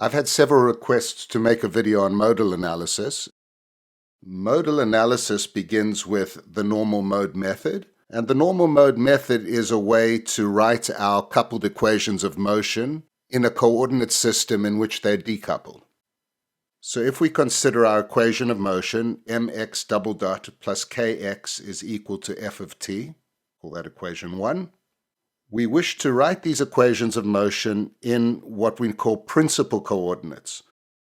I've had several requests to make a video on modal analysis. Modal analysis begins with the normal mode method, and the normal mode method is a way to write our coupled equations of motion in a coordinate system in which they're decoupled. So if we consider our equation of motion, mx double dot plus kx is equal to f of t, call that equation 1. We wish to write these equations of motion in what we call principal coordinates.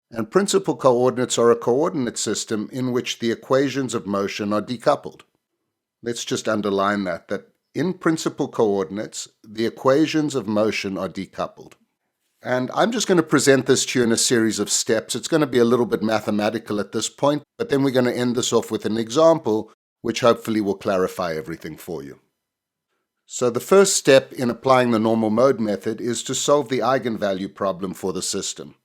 And principal coordinates are a coordinate system in which the equations of motion are decoupled. Let's just underline that in principal coordinates, the equations of motion are decoupled. And I'm just going to present this to you in a series of steps. It's going to be a little bit mathematical at this point, but then we're going to end this off with an example, which hopefully will clarify everything for you. So the first step in applying the normal mode method is to solve the eigenvalue problem for the system.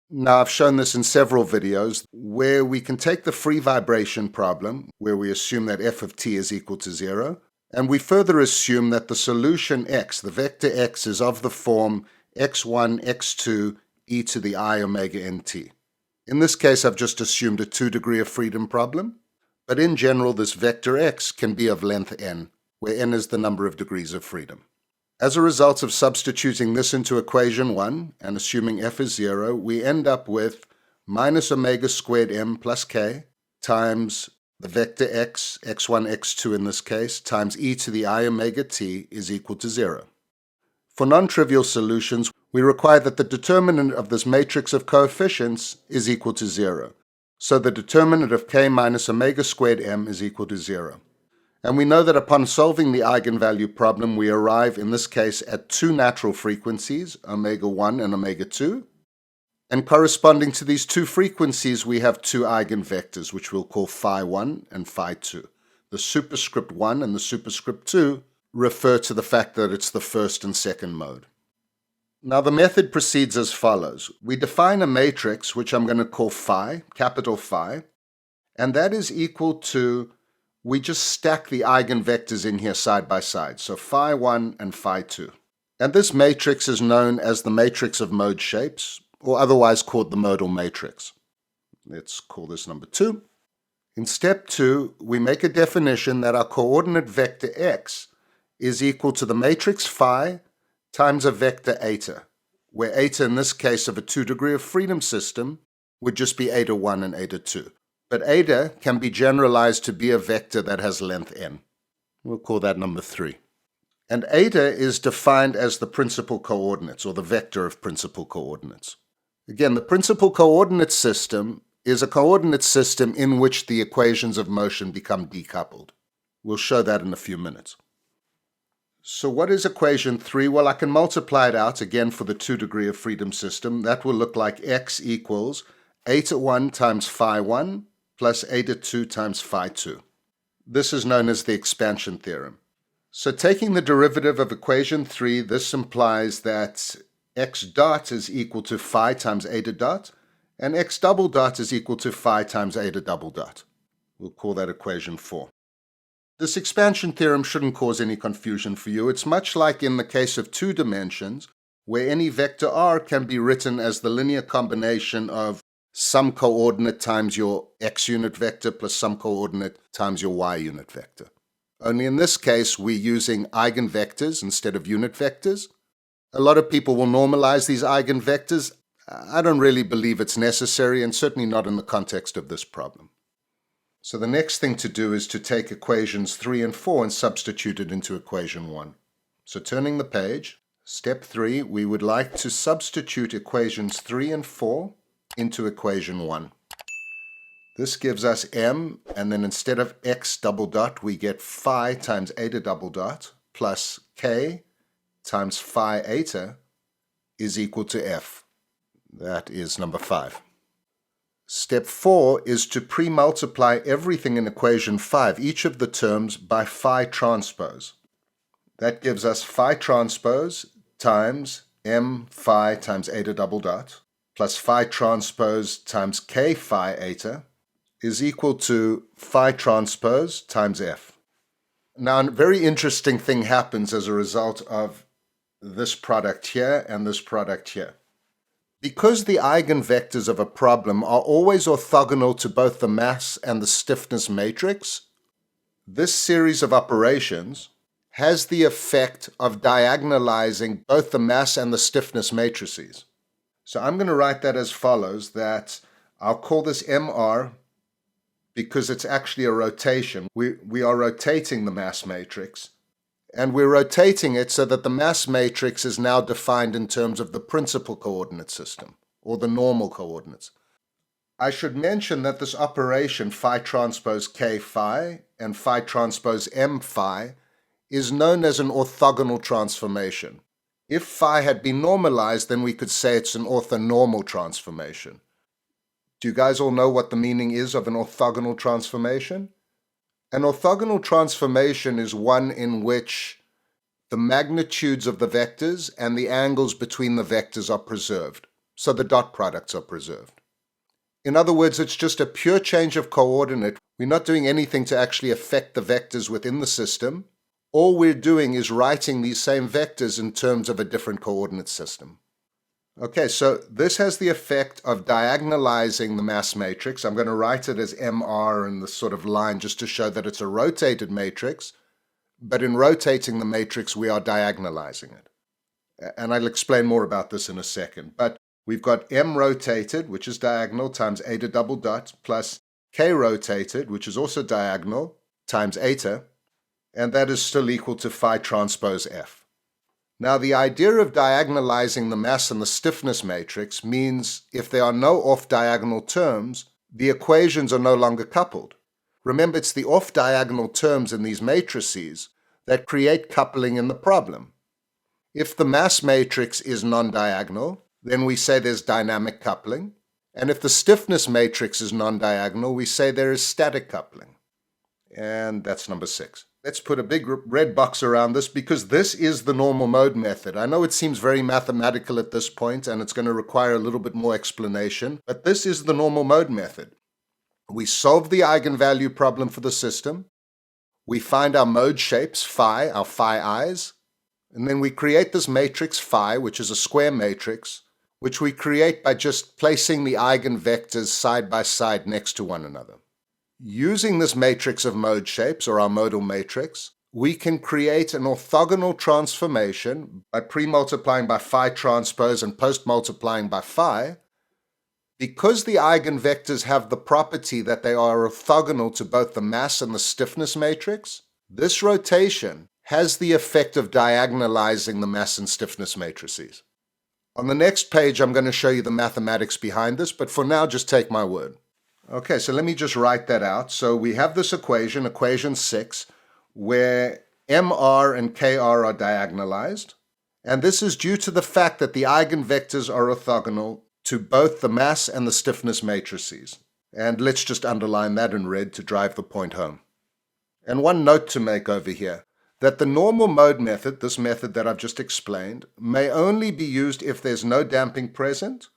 Now, I've shown this in several videos where we can take the free vibration problem, where we assume that f of t is equal to 0, and we further assume that the solution x, the vector x, is of the form x1, x2, e to the I omega nt. In this case, I've just assumed a 2-degree of freedom problem, but in general, this vector x can be of length n, where n is the number of degrees of freedom. As a result of substituting this into equation 1 and assuming f is 0, we end up with minus omega squared m plus k times the vector x, x1, x2 in this case, times e to the I omega t is equal to 0. For non-trivial solutions, we require that the determinant of this matrix of coefficients is equal to 0. So the determinant of k minus omega squared m is equal to 0. And we know that upon solving the eigenvalue problem, we arrive in this case at two natural frequencies, omega 1 and omega 2. And corresponding to these two frequencies, we have two eigenvectors, which we'll call phi 1 and phi 2. The superscript 1 and the superscript 2 refer to the fact that it's the first and second mode. Now the method proceeds as follows. We define a matrix, which I'm going to call phi, capital Phi, and that is equal to, we just stack the eigenvectors in here side by side, so phi 1 and phi 2. And this matrix is known as the matrix of mode shapes, or otherwise called the modal matrix. Let's call this number 2. In step 2, we make a definition that our coordinate vector x is equal to the matrix phi times a vector eta, where eta in this case of a 2-degree of freedom system would just be eta 1 and eta 2. But eta can be generalized to be a vector that has length n. We'll call that number 3. And eta is defined as the principal coordinates, or the vector of principal coordinates. Again, the principal coordinate system is a coordinate system in which the equations of motion become decoupled. We'll show that in a few minutes. So what is equation 3? Well, I can multiply it out again for the 2-degree of freedom system. That will look like x equals eta 1 times phi 1 plus eta 2 times phi 2. This is known as the expansion theorem. So taking the derivative of equation 3, this implies that x dot is equal to phi times eta dot, and x double dot is equal to phi times eta double dot. We'll call that equation 4. This expansion theorem shouldn't cause any confusion for you. It's much like in the case of 2 dimensions, where any vector r can be written as the linear combination of some coordinate times your x unit vector plus some coordinate times your y unit vector. Only in this case, we're using eigenvectors instead of unit vectors. A lot of people will normalize these eigenvectors. I don't really believe it's necessary, and certainly not in the context of this problem. So the next thing to do is to take equations 3 and 4 and substitute it into equation 1. So turning the page, step 3, we would like to substitute equations 3 and 4 into equation 1. This gives us m, and then instead of x double dot, we get phi times eta double dot plus k times phi eta is equal to f. That is number 5. Step 4 is to pre-multiply everything in equation 5, each of the terms, by phi transpose. That gives us phi transpose times m phi times eta double dot plus phi transpose times k phi eta is equal to phi transpose times f. Now, a very interesting thing happens as a result of this product here and this product here. Because the eigenvectors of a problem are always orthogonal to both the mass and the stiffness matrix, this series of operations has the effect of diagonalizing both the mass and the stiffness matrices. So I'm going to write that as follows, that I'll call this MR because it's actually a rotation. We are rotating the mass matrix, and we're rotating it so that the mass matrix is now defined in terms of the principal coordinate system, or the normal coordinates. I should mention that this operation phi transpose k phi and phi transpose m phi is known as an orthogonal transformation. If phi had been normalized, then we could say it's an orthonormal transformation. Do you guys all know what the meaning is of an orthogonal transformation? An orthogonal transformation is one in which the magnitudes of the vectors and the angles between the vectors are preserved, so the dot products are preserved. In other words, it's just a pure change of coordinate. We're not doing anything to actually affect the vectors within the system. All we're doing is writing these same vectors in terms of a different coordinate system. Okay, so this has the effect of diagonalizing the mass matrix. I'm going to write it as MR in this sort of line just to show that it's a rotated matrix. But in rotating the matrix, we are diagonalizing it. And I'll explain more about this in a second. But we've got M rotated, which is diagonal, times eta double dot, plus K rotated, which is also diagonal, times eta, and that is still equal to phi transpose F. Now, the idea of diagonalizing the mass and the stiffness matrix means if there are no off-diagonal terms, the equations are no longer coupled. Remember, it's the off-diagonal terms in these matrices that create coupling in the problem. If the mass matrix is non-diagonal, then we say there's dynamic coupling. And if the stiffness matrix is non-diagonal, we say there is static coupling. And that's number 6. Let's put a big red box around this because this is the normal mode method. I know it seems very mathematical at this point and it's going to require a little bit more explanation, but this is the normal mode method. We solve the eigenvalue problem for the system. We find our mode shapes, phi, our phi i's, and then we create this matrix phi, which is a square matrix, which we create by just placing the eigenvectors side by side next to one another. Using this matrix of mode shapes, or our modal matrix, we can create an orthogonal transformation by pre-multiplying by phi transpose and post-multiplying by phi. Because the eigenvectors have the property that they are orthogonal to both the mass and the stiffness matrix, this rotation has the effect of diagonalizing the mass and stiffness matrices. On the next page, I'm going to show you the mathematics behind this, but for now, just take my word. Okay, so let me just write that out. So we have this equation, equation 6, where MR and KR are diagonalized. And this is due to the fact that the eigenvectors are orthogonal to both the mass and the stiffness matrices. And let's just underline that in red to drive the point home. And one note to make over here, that the normal mode method, this method that I've just explained, may only be used if there's no damping present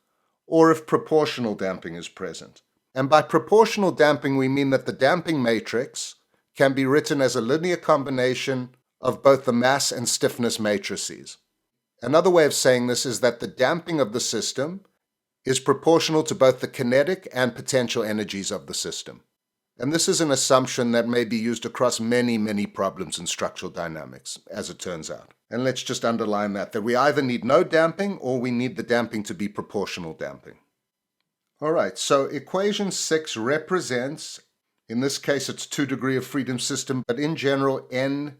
or if proportional damping is present. And by proportional damping, we mean that the damping matrix can be written as a linear combination of both the mass and stiffness matrices. Another way of saying this is that the damping of the system is proportional to both the kinetic and potential energies of the system. And this is an assumption that may be used across many, many problems in structural dynamics, as it turns out. And let's just underline that we either need no damping or we need the damping to be proportional damping. All right, so equation 6 represents, in this case it's 2 degree of freedom system, but in general, n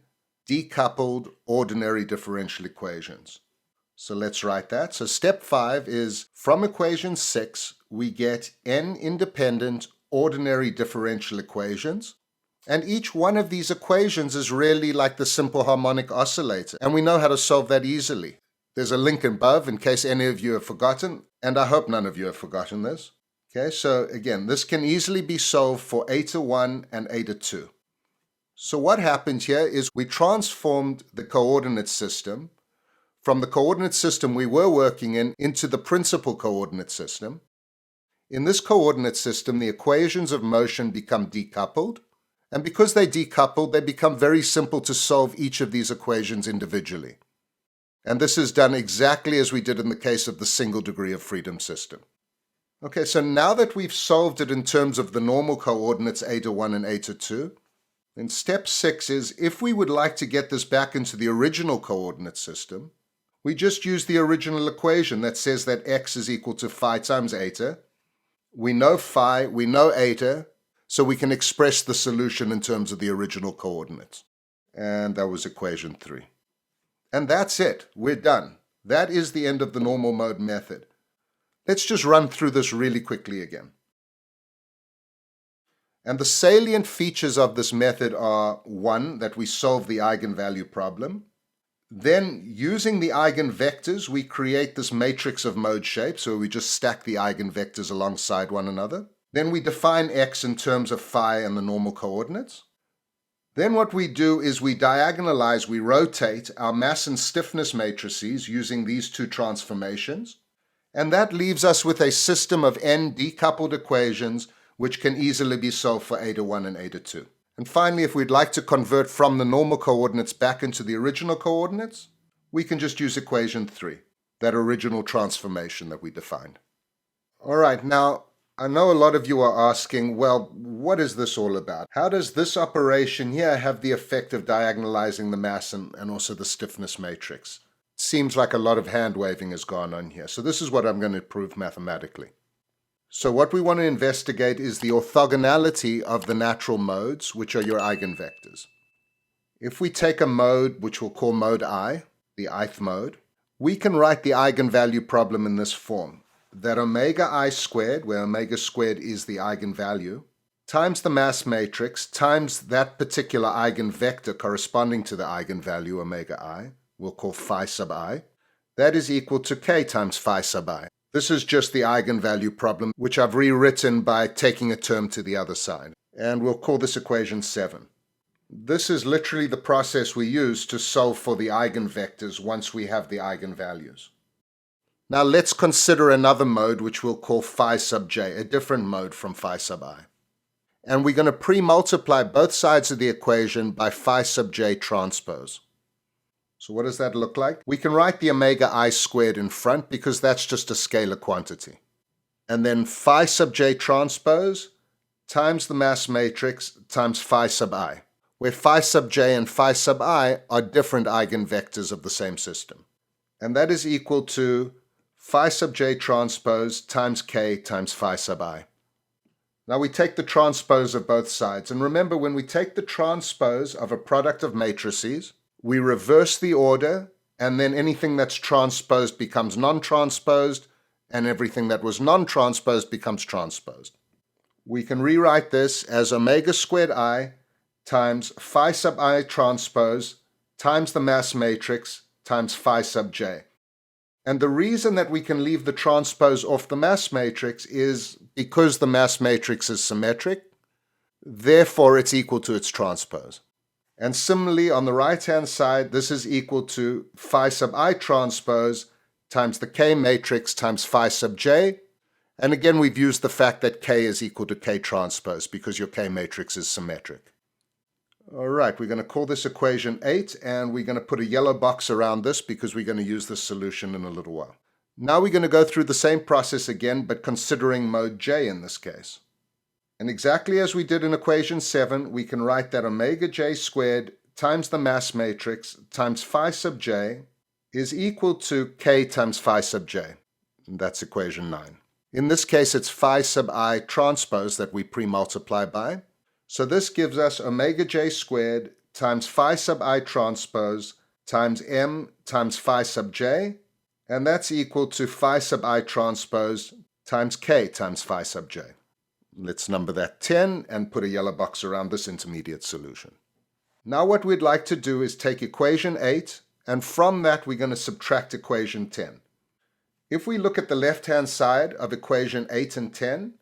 decoupled ordinary differential equations. So let's write that. So step 5 is, from equation 6, we get n independent ordinary differential equations. And each one of these equations is really like the simple harmonic oscillator. And we know how to solve that easily. There's a link above in case any of you have forgotten, and I hope none of you have forgotten this. Okay, so again, this can easily be solved for eta 1 and eta 2. So what happened here is we transformed the coordinate system from the coordinate system we were working in into the principal coordinate system. In this coordinate system, the equations of motion become decoupled, and because they decoupled, they become very simple to solve each of these equations individually. And this is done exactly as we did in the case of the single degree of freedom system. Okay, so now that we've solved it in terms of the normal coordinates eta 1 and eta 2, then step 6 is, if we would like to get this back into the original coordinate system, we just use the original equation that says that x is equal to phi times eta. We know phi, we know eta, so we can express the solution in terms of the original coordinates. And that was equation 3. And that's it. We're done. That is the end of the normal mode method. Let's just run through this really quickly again. And the salient features of this method are, 1, that we solve the eigenvalue problem. Then, using the eigenvectors, we create this matrix of mode shapes, so we just stack the eigenvectors alongside one another. Then we define x in terms of phi and the normal coordinates. Then what we do is we diagonalize, we rotate our mass and stiffness matrices using these two transformations. And that leaves us with a system of n decoupled equations which can easily be solved for eta 1 and eta 2. And finally, if we'd like to convert from the normal coordinates back into the original coordinates, we can just use equation 3, that original transformation that we defined. All right, now, I know a lot of you are asking, well, what is this all about? How does this operation here have the effect of diagonalizing the mass and also the stiffness matrix? Seems like a lot of hand-waving has gone on here. So this is what I'm going to prove mathematically. So what we want to investigate is the orthogonality of the natural modes, which are your eigenvectors. If we take a mode, which we'll call mode I, the ith mode, we can write the eigenvalue problem in this form, that omega I squared, where omega squared is the eigenvalue, times the mass matrix, times that particular eigenvector corresponding to the eigenvalue omega I, we'll call phi sub I, that is equal to k times phi sub I. This is just the eigenvalue problem, which I've rewritten by taking a term to the other side. And we'll call this equation 7. This is literally the process we use to solve for the eigenvectors once we have the eigenvalues. Now let's consider another mode which we'll call phi sub j, a different mode from phi sub I. And we're going to pre-multiply both sides of the equation by phi sub j transpose. So what does that look like? We can write the omega I squared in front because that's just a scalar quantity. And then phi sub j transpose times the mass matrix times phi sub I, where phi sub j and phi sub I are different eigenvectors of the same system. And that is equal to phi sub j transpose times k times phi sub I. Now we take the transpose of both sides. And remember, when we take the transpose of a product of matrices, we reverse the order, and then anything that's transposed becomes non-transposed, and everything that was non-transposed becomes transposed. We can rewrite this as omega squared I times phi sub I transpose times the mass matrix times phi sub j. And the reason that we can leave the transpose off the mass matrix is because the mass matrix is symmetric, therefore it's equal to its transpose. And similarly, on the right-hand side, this is equal to phi sub I transpose times the K matrix times phi sub j. And again, we've used the fact that K is equal to K transpose because your K matrix is symmetric. All right, we're going to call this equation 8, and we're going to put a yellow box around this because we're going to use this solution in a little while. Now we're going to go through the same process again, but considering mode J in this case. And exactly as we did in equation 7, we can write that omega j squared times the mass matrix times phi sub j is equal to k times phi sub j. And that's equation 9. In this case, it's phi sub I transpose that we pre-multiply by. So this gives us omega j squared times phi sub I transpose times m times phi sub j, and that's equal to phi sub I transpose times k times phi sub j. Let's number that 10 and put a yellow box around this intermediate solution. Now what we'd like to do is take equation 8, and from that we're going to subtract equation 10. If we look at the left-hand side of equation 8 and 10,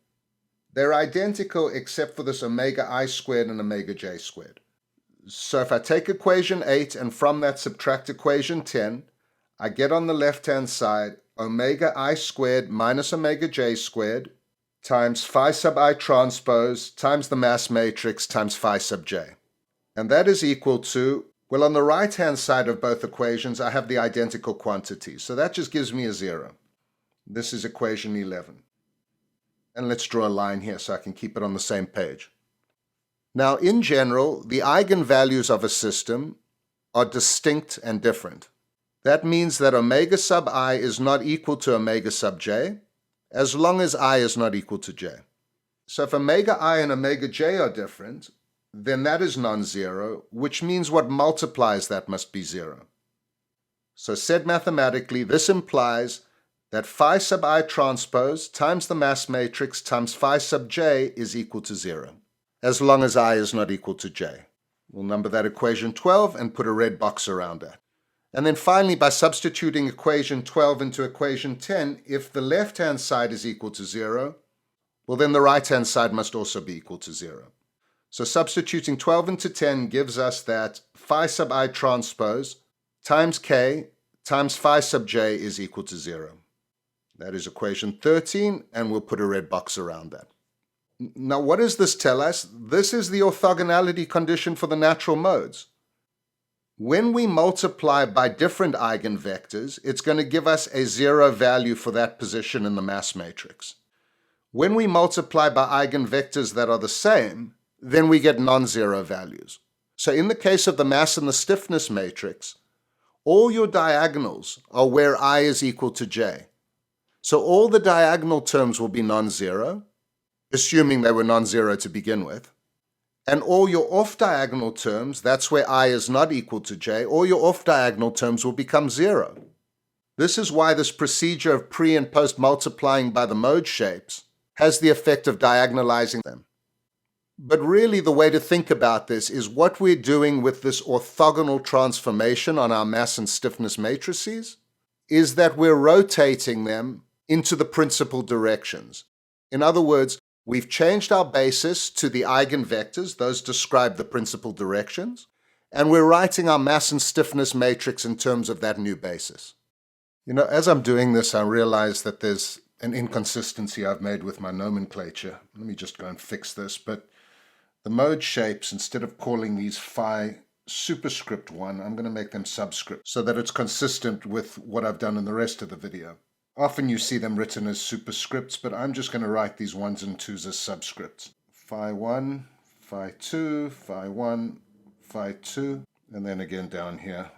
they're identical except for this omega I squared and omega j squared. So if I take equation 8 and from that subtract equation 10, I get on the left-hand side omega I squared minus omega j squared times phi sub I transpose times the mass matrix times phi sub j. And that is equal to Well, on the right-hand side of both equations, I have the identical quantities, so that just gives me a 0. This is equation 11. And let's draw a line here so I can keep it on the same page. Now, in general, the eigenvalues of a system are distinct and different. That means that omega sub I is not equal to omega sub j, as long as I is not equal to j. So if omega I and omega j are different, then that is non-zero, which means what multiplies that must be 0. So said mathematically, this implies that phi sub I transpose times the mass matrix times phi sub j is equal to 0, as long as I is not equal to j. We'll number that equation 12 and put a red box around that. And then finally, by substituting equation 12 into equation 10, if the left-hand side is equal to 0, well then the right-hand side must also be equal to 0. So substituting 12 into 10 gives us that phi sub I transpose times k times phi sub j is equal to 0. That is equation 13, and we'll put a red box around that. Now, what does this tell us? This is the orthogonality condition for the natural modes. When we multiply by different eigenvectors, it's going to give us a 0 value for that position in the mass matrix. When we multiply by eigenvectors that are the same, then we get non-zero values. So in the case of the mass and the stiffness matrix, all your diagonals are where I is equal to j. So all the diagonal terms will be non-zero, assuming they were non-zero to begin with. And all your off-diagonal terms, that's where I is not equal to j, all your off-diagonal terms will become 0. This is why this procedure of pre- and post-multiplying by the mode shapes has the effect of diagonalizing them. But really the way to think about this is what we're doing with this orthogonal transformation on our mass and stiffness matrices is that we're rotating them into the principal directions. In other words, we've changed our basis to the eigenvectors, those describe the principal directions, and we're writing our mass and stiffness matrix in terms of that new basis. As I'm doing this, I realize that there's an inconsistency I've made with my nomenclature. Let me just go and fix this, but the mode shapes, instead of calling these phi superscript 1, I'm going to make them subscript so that it's consistent with what I've done in the rest of the video. Often you see them written as superscripts, but I'm just going to write these 1s and 2s as subscripts. Phi 1, phi 2, phi 1, phi 2, and then again down here,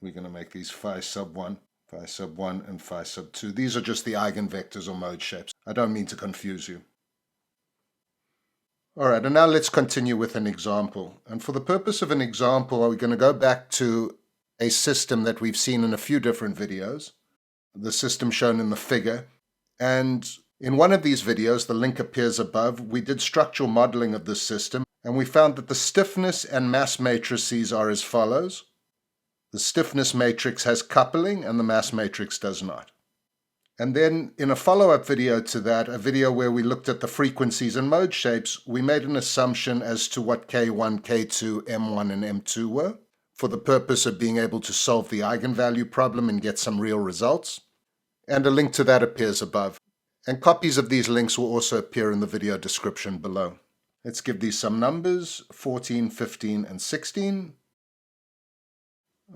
we're going to make these phi sub 1, and phi sub 2. These are just the eigenvectors or mode shapes. I don't mean to confuse you. All right, and now let's continue with an example. And for the purpose of an example, we're going to go back to a system that we've seen in a few different videos, the system shown in the figure. And in one of these videos, the link appears above, we did structural modeling of this system, and we found that the stiffness and mass matrices are as follows. The stiffness matrix has coupling, and the mass matrix does not. And then in a follow-up video to that, a video where we looked at the frequencies and mode shapes, we made an assumption as to what K1, K2, M1, and M2 were for the purpose of being able to solve the eigenvalue problem and get some real results. And a link to that appears above. And copies of these links will also appear in the video description below. Let's give these some numbers, 14, 15, and 16.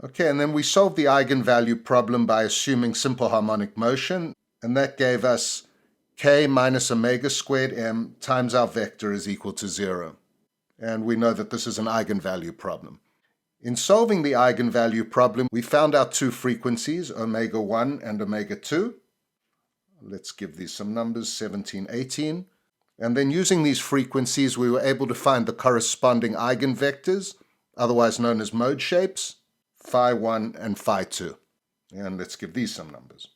Okay, and then we solved the eigenvalue problem by assuming simple harmonic motion, and that gave us k minus omega squared m times our vector is equal to 0. And we know that this is an eigenvalue problem. In solving the eigenvalue problem, we found our two frequencies, omega 1 and omega 2. Let's give these some numbers, 17, 18. And then using these frequencies, we were able to find the corresponding eigenvectors, otherwise known as mode shapes, phi 1 and phi 2. And let's give these some numbers.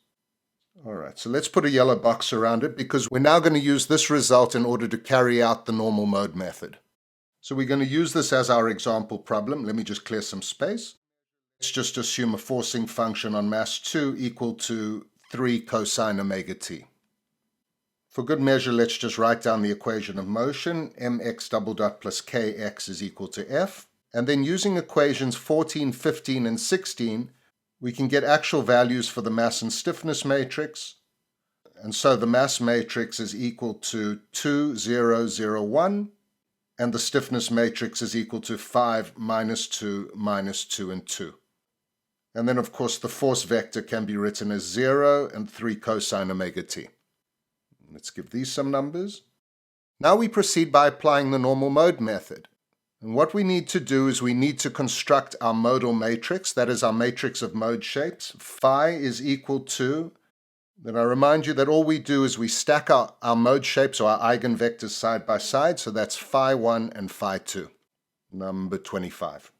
All right, so let's put a yellow box around it because we're now going to use this result in order to carry out the normal mode method. So we're going to use this as our example problem. Let me just clear some space. Let's just assume a forcing function on mass 2 equal to 3 cosine omega t. For good measure, let's just write down the equation of motion. mx double dot plus kx is equal to f. And then using equations 14, 15, and 16, we can get actual values for the mass and stiffness matrix. And so the mass matrix is equal to 2, 0, 0, 1. and the stiffness matrix is equal to 5, minus 2, minus 2, and 2. And then, of course, the force vector can be written as 0 and 3 cosine omega t. Let's give these some numbers. Now we proceed by applying the normal mode method. And what we need to do is we need to construct our modal matrix, that is our matrix of mode shapes. Phi is equal to, then I remind you that all we do is we stack our mode shapes or our eigenvectors side by side, so that's phi 1 and phi 2, number 25.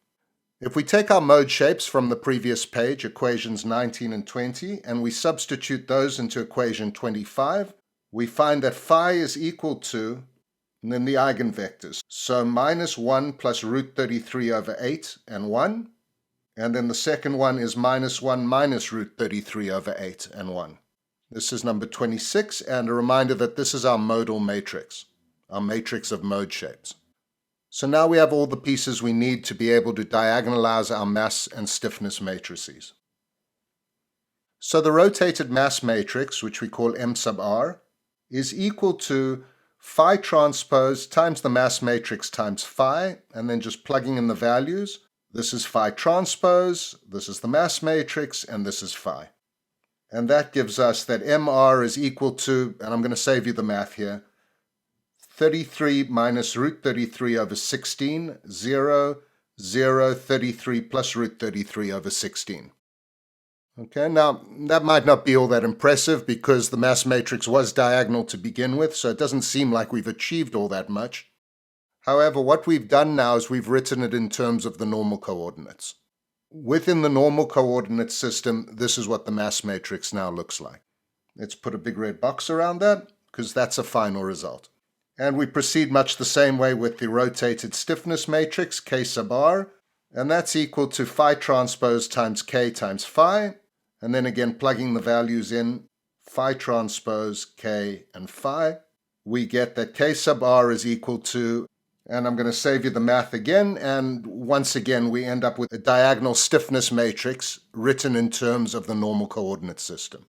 If we take our mode shapes from the previous page, equations 19 and 20, and we substitute those into equation 25, we find that phi is equal to, and then the eigenvectors. So minus 1 plus root 33 over 8 and 1. And then the second one is minus 1 minus root 33 over 8 and 1. This is number 26, and a reminder that this is our modal matrix, our matrix of mode shapes. So now we have all the pieces we need to be able to diagonalize our mass and stiffness matrices. So the rotated mass matrix, which we call M sub r, is equal to phi transpose times the mass matrix times phi, and then just plugging in the values. This is phi transpose, this is the mass matrix, and this is phi. And that gives us that MR is equal to, and I'm going to save you the math here, 33 minus root 33 over 16, 0, 0, 33 plus root 33 over 16. Okay, now that might not be all that impressive because the mass matrix was diagonal to begin with, so it doesn't seem like we've achieved all that much. However, what we've done now is we've written it in terms of the normal coordinates. Within the normal coordinate system, this is what the mass matrix now looks like. Let's put a big red box around that because that's a final result. And we proceed much the same way with the rotated stiffness matrix, K sub r, and that's equal to phi transpose times K times phi. And then again, plugging the values in, phi transpose, K, and phi, we get that K sub r is equal to, and I'm going to save you the math again, and once again we end up with a diagonal stiffness matrix written in terms of the normal coordinate system.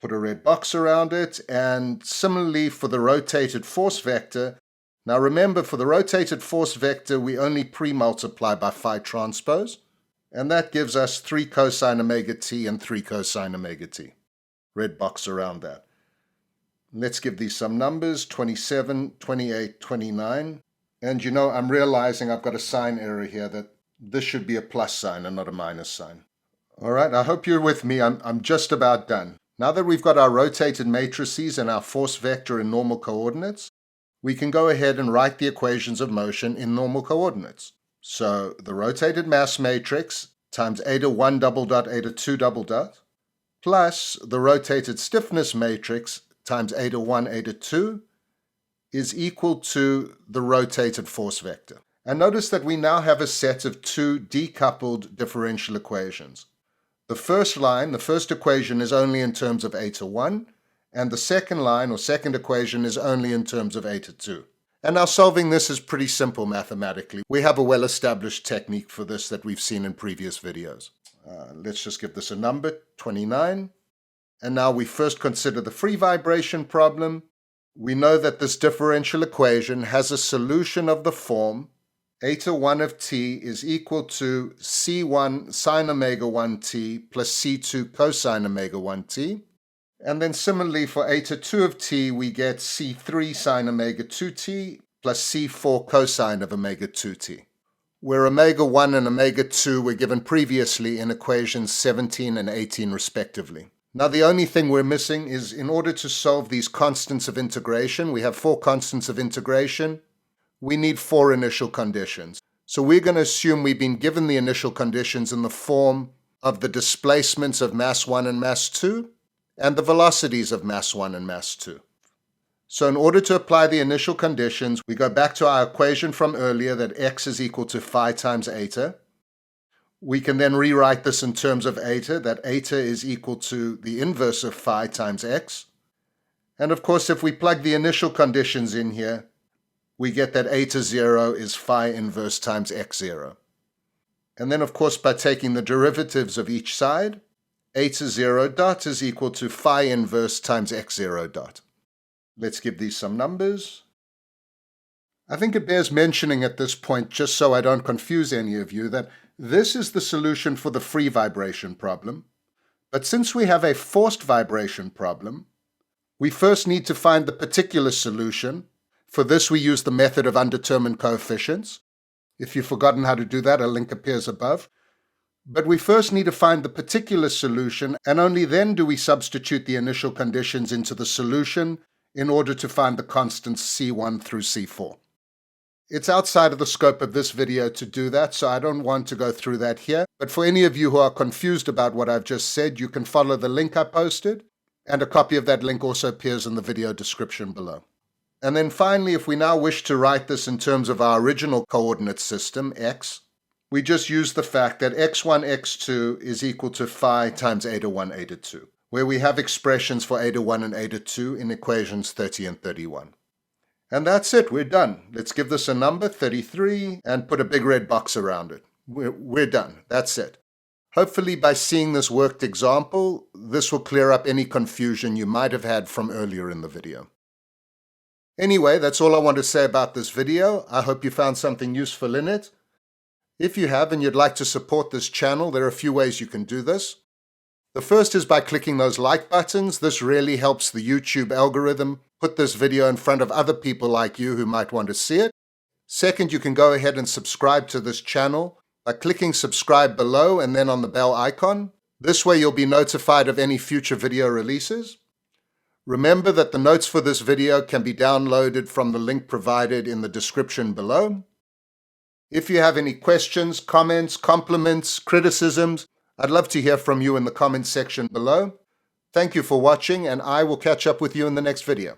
Put a red box around it, and similarly for the rotated force vector. Now remember, for the rotated force vector, we only pre-multiply by phi transpose. And that gives us 3 cosine omega t and 3 cosine omega t. Red box around that. Let's give these some numbers, 27, 28, 29. And you know, I'm realizing I've got a sign error here, that this should be a plus sign and not a minus sign. All right, I hope you're with me. I'm just about done. Now that we've got our rotated matrices and our force vector in normal coordinates, we can go ahead and write the equations of motion in normal coordinates. So the rotated mass matrix times eta 1 double dot eta 2 double dot plus the rotated stiffness matrix times eta 1 eta 2 is equal to the rotated force vector. And notice that we now have a set of 2 decoupled differential equations. The first line, the first equation, is only in terms of eta 1, and the second line or second equation is only in terms of eta 2. And now solving this is pretty simple mathematically. We have a well-established technique for this that we've seen in previous videos. Let's just give this a number, 29. And now we first consider the free vibration problem. We know that this differential equation has a solution of the form eta 1 of t is equal to c1 sine omega 1t plus c2 cosine omega 1t. And then similarly for eta 2 of t, we get c3 sine omega 2t plus c4 cosine of omega 2t, where omega 1 and omega 2 were given previously in equations 17 and 18 respectively. Now the only thing we're missing is, in order to solve these constants of integration, we have 4 constants of integration, we need 4 initial conditions. So we're going to assume we've been given the initial conditions in the form of the displacements of mass 1 and mass 2, and the velocities of mass 1 and mass 2. So in order to apply the initial conditions, we go back to our equation from earlier that x is equal to phi times eta. We can then rewrite this in terms of eta, that eta is equal to the inverse of phi times x. And of course, if we plug the initial conditions in here, we get that eta 0 is phi inverse times x 0. And then of course, by taking the derivatives of each side, eta 0 dot is equal to phi inverse times x 0 dot. Let's give these some numbers. I think it bears mentioning at this point, just so I don't confuse any of you, that this is the solution for the free vibration problem. But since we have a forced vibration problem, we first need to find the particular solution. For this, we use the method of undetermined coefficients. If you've forgotten how to do that, a link appears above. But we first need to find the particular solution, and only then do we substitute the initial conditions into the solution in order to find the constants C1 through C4. It's outside of the scope of this video to do that, so I don't want to go through that here. But for any of you who are confused about what I've just said, you can follow the link I posted, and a copy of that link also appears in the video description below. And then finally, if we now wish to write this in terms of our original coordinate system, x, we just use the fact that x1, x2 is equal to phi times eta 1, eta 2, where we have expressions for eta 1 and eta 2 in equations 30 and 31. And that's it, we're done. Let's give this a number, 33, and put a big red box around it. We're done, that's it. Hopefully by seeing this worked example, this will clear up any confusion you might have had from earlier in the video. Anyway, that's all I want to say about this video. I hope you found something useful in it. If you have and you'd like to support this channel, there are a few ways you can do this. The first is by clicking those like buttons. This really helps the YouTube algorithm put this video in front of other people like you who might want to see it. Second, you can go ahead and subscribe to this channel by clicking subscribe below and then on the bell icon. This way you'll be notified of any future video releases. Remember that the notes for this video can be downloaded from the link provided in the description below. If you have any questions, comments, compliments, criticisms, I'd love to hear from you in the comments section below. Thank you for watching, and I will catch up with you in the next video.